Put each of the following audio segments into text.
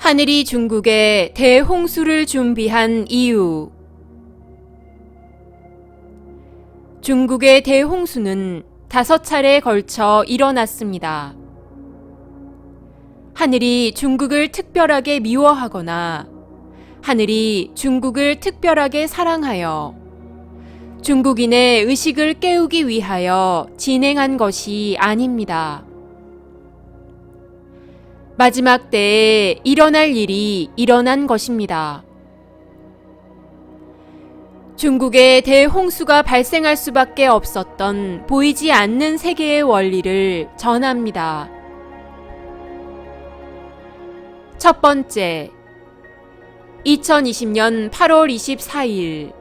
하늘이 중국에 대홍수를 준비한 이유. 중국의 대홍수는 5차례에 걸쳐 일어났습니다. 하늘이 중국을 특별하게 미워하거나 하늘이 중국을 특별하게 사랑하여 중국인의 의식을 깨우기 위하여 진행한 것이 아닙니다. 마지막 때에 일어날 일이 일어난 것입니다. 중국에 대홍수가 발생할 수밖에 없었던 보이지 않는 세계의 원리를 전합니다. 첫 번째, 2020년 8월 24일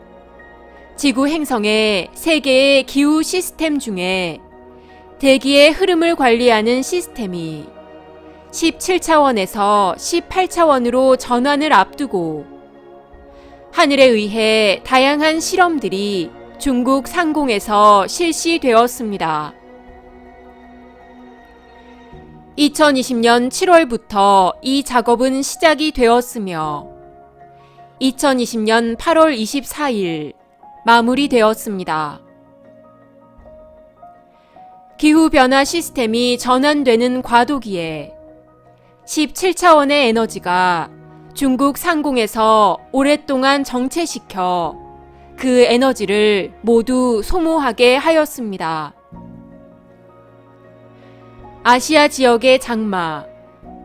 지구 행성의 세계의 기후 시스템 중에 대기의 흐름을 관리하는 시스템이 17차원에서 18차원으로 전환을 앞두고 하늘에 의해 다양한 실험들이 중국 상공에서 실시되었습니다. 2020년 7월부터 이 작업은 시작이 되었으며 2020년 8월 24일 마무리되었습니다. 기후변화 시스템이 전환되는 과도기에 17차원의 에너지가 중국 상공에서 오랫동안 정체시켜 그 에너지를 모두 소모하게 하였습니다. 아시아 지역의 장마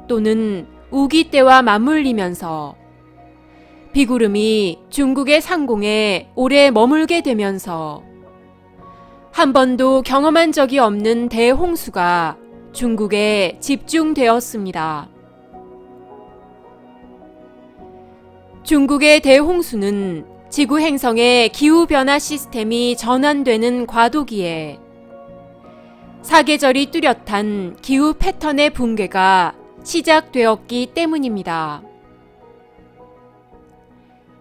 또는 우기 때와 맞물리면서 비구름이 중국의 상공에 오래 머물게 되면서 한 번도 경험한 적이 없는 대홍수가 중국에 집중되었습니다. 중국의 대홍수는 지구 행성의 기후변화 시스템이 전환되는 과도기에 사계절이 뚜렷한 기후 패턴의 붕괴가 시작되었기 때문입니다.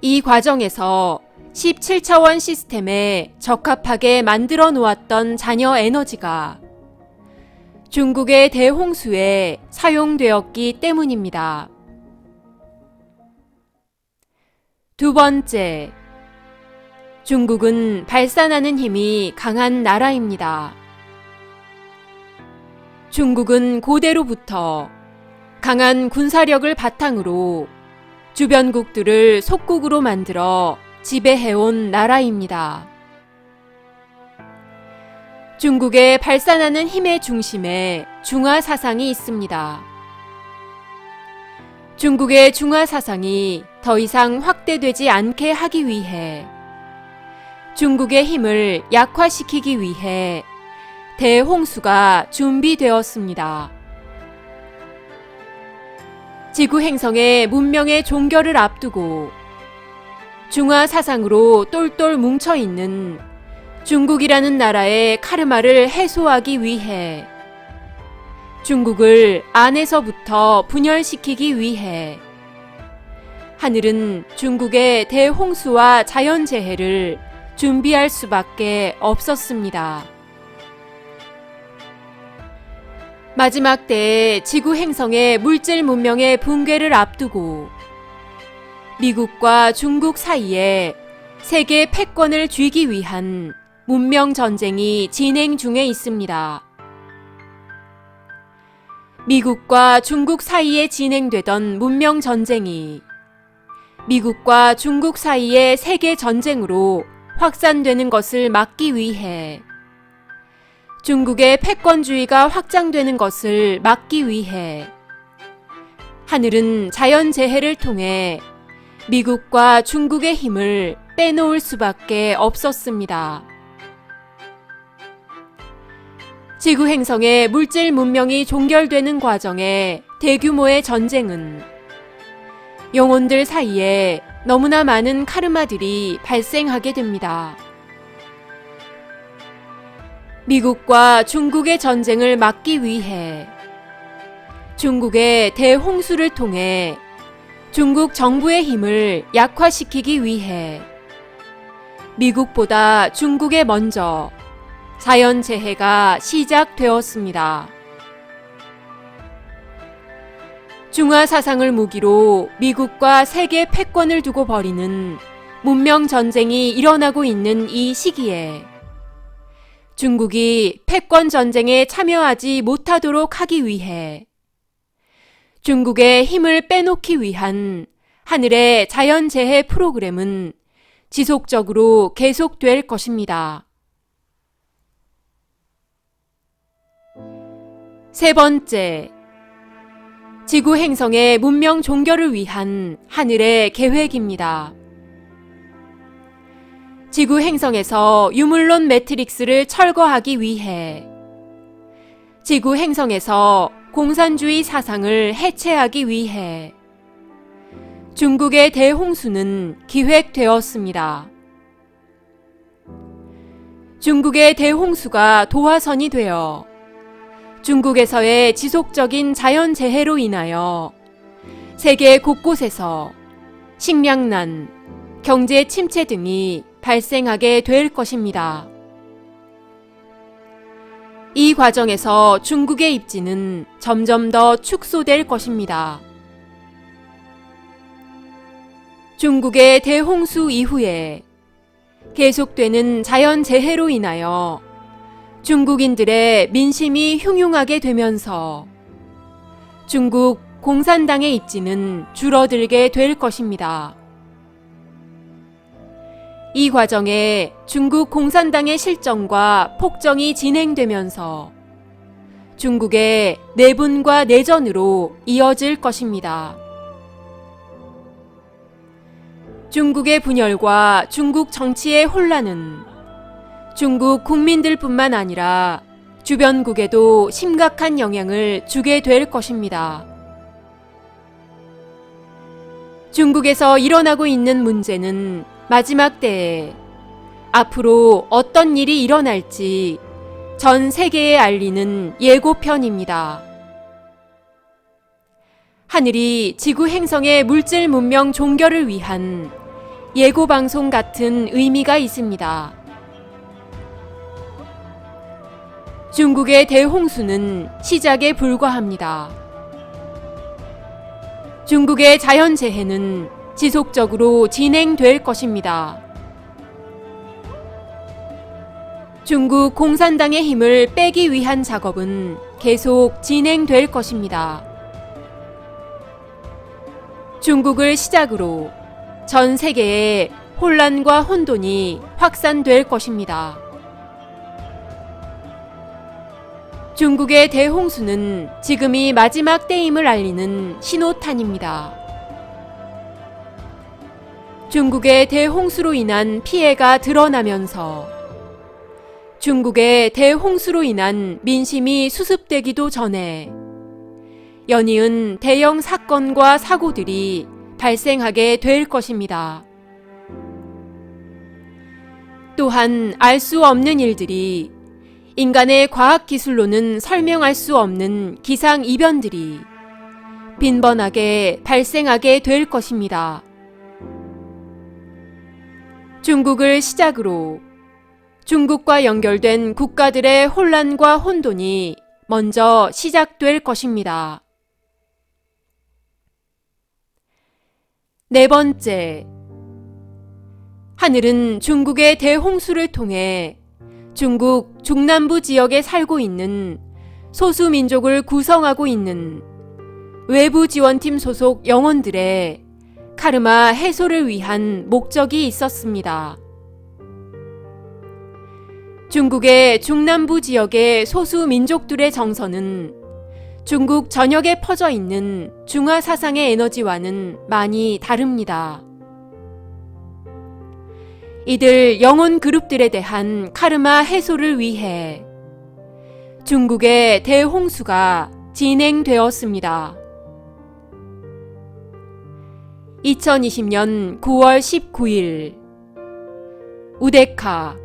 이 과정에서 17차원 시스템에 적합하게 만들어 놓았던 잔여 에너지가 중국의 대홍수에 사용되었기 때문입니다. 두 번째, 중국은 발산하는 힘이 강한 나라입니다. 중국은 고대로부터 강한 군사력을 바탕으로 주변국들을 속국으로 만들어 지배해온 나라입니다. 중국의 발산하는 힘의 중심에 중화 사상이 있습니다. 중국의 중화 사상이 더 이상 확대되지 않게 하기 위해 중국의 힘을 약화시키기 위해 대홍수가 준비되었습니다. 지구 행성의 문명의 종결을 앞두고 중화 사상으로 똘똘 뭉쳐있는 중국이라는 나라의 카르마를 해소하기 위해 중국을 안에서부터 분열시키기 위해 하늘은 중국의 대홍수와 자연재해를 준비할 수밖에 없었습니다. 마지막 때에 지구 행성의 물질 문명의 붕괴를 앞두고 미국과 중국 사이에 세계 패권을 쥐기 위한 문명 전쟁이 진행 중에 있습니다. 미국과 중국 사이에 진행되던 문명 전쟁이 미국과 중국 사이의 세계 전쟁으로 확산되는 것을 막기 위해 중국의 패권주의가 확장되는 것을 막기 위해 하늘은 자연재해를 통해 미국과 중국의 힘을 빼놓을 수밖에 없었습니다. 지구 행성의 물질 문명이 종결되는 과정에 대규모의 전쟁은 영혼들 사이에 너무나 많은 카르마들이 발생하게 됩니다. 미국과 중국의 전쟁을 막기 위해 중국의 대홍수를 통해 중국 정부의 힘을 약화시키기 위해 미국보다 중국에 먼저 자연재해가 시작되었습니다. 중화 사상을 무기로 미국과 세계 패권을 두고 벌이는 문명 전쟁이 일어나고 있는 이 시기에 중국이 패권 전쟁에 참여하지 못하도록 하기 위해 중국의 힘을 빼놓기 위한 하늘의 자연재해 프로그램은 지속적으로 계속될 것입니다. 세 번째, 지구 행성의 문명 종결을 위한 하늘의 계획입니다. 지구 행성에서 유물론 매트릭스를 철거하기 위해 지구 행성에서 공산주의 사상을 해체하기 위해 중국의 대홍수는 기획되었습니다. 중국의 대홍수가 도화선이 되어 중국에서의 지속적인 자연재해로 인하여 세계 곳곳에서 식량난, 경제 침체 등이 발생하게 될 것입니다. 이 과정에서 중국의 입지는 점점 더 축소될 것입니다. 중국의 대홍수 이후에 계속되는 자연재해로 인하여 중국인들의 민심이 흉흉하게 되면서 중국 공산당의 입지는 줄어들게 될 것입니다. 이 과정에 중국 공산당의 실정과 폭정이 진행되면서 중국의 내분과 내전으로 이어질 것입니다. 중국의 분열과 중국 정치의 혼란은 중국 국민들뿐만 아니라 주변국에도 심각한 영향을 주게 될 것입니다. 중국에서 일어나고 있는 문제는 마지막 때에 앞으로 어떤 일이 일어날지 전 세계에 알리는 예고편입니다. 하늘이 지구 행성의 물질 문명 종결을 위한 예고방송 같은 의미가 있습니다. 중국의 대홍수는 시작에 불과합니다. 중국의 자연재해는 지속적으로 진행될 것입니다. 중국 공산당의 힘을 빼기 위한 작업은 계속 진행될 것입니다. 중국을 시작으로 전 세계에 혼란과 혼돈이 확산될 것입니다. 중국의 대홍수는 지금이 마지막 때임을 알리는 신호탄입니다. 중국의 대홍수로 인한 피해가 드러나면서 중국의 대홍수로 인한 민심이 수습되기도 전에 연이은 대형 사건과 사고들이 발생하게 될 것입니다. 또한 알 수 없는 일들이, 인간의 과학기술로는 설명할 수 없는 기상이변들이 빈번하게 발생하게 될 것입니다. 중국을 시작으로 중국과 연결된 국가들의 혼란과 혼돈이 먼저 시작될 것입니다. 네 번째, 하늘은 중국의 대홍수를 통해 중국 중남부 지역에 살고 있는 소수민족을 구성하고 있는 외부 지원팀 소속 영혼들의 카르마 해소를 위한 목적이 있었습니다. 중국의 중남부 지역의 소수민족들의 정서는 중국 전역에 퍼져 있는 중화 사상의 에너지와는 많이 다릅니다. 이들 영혼 그룹들에 대한 카르마 해소를 위해 중국의 대홍수가 진행되었습니다. 2020년 9월 19일 우데카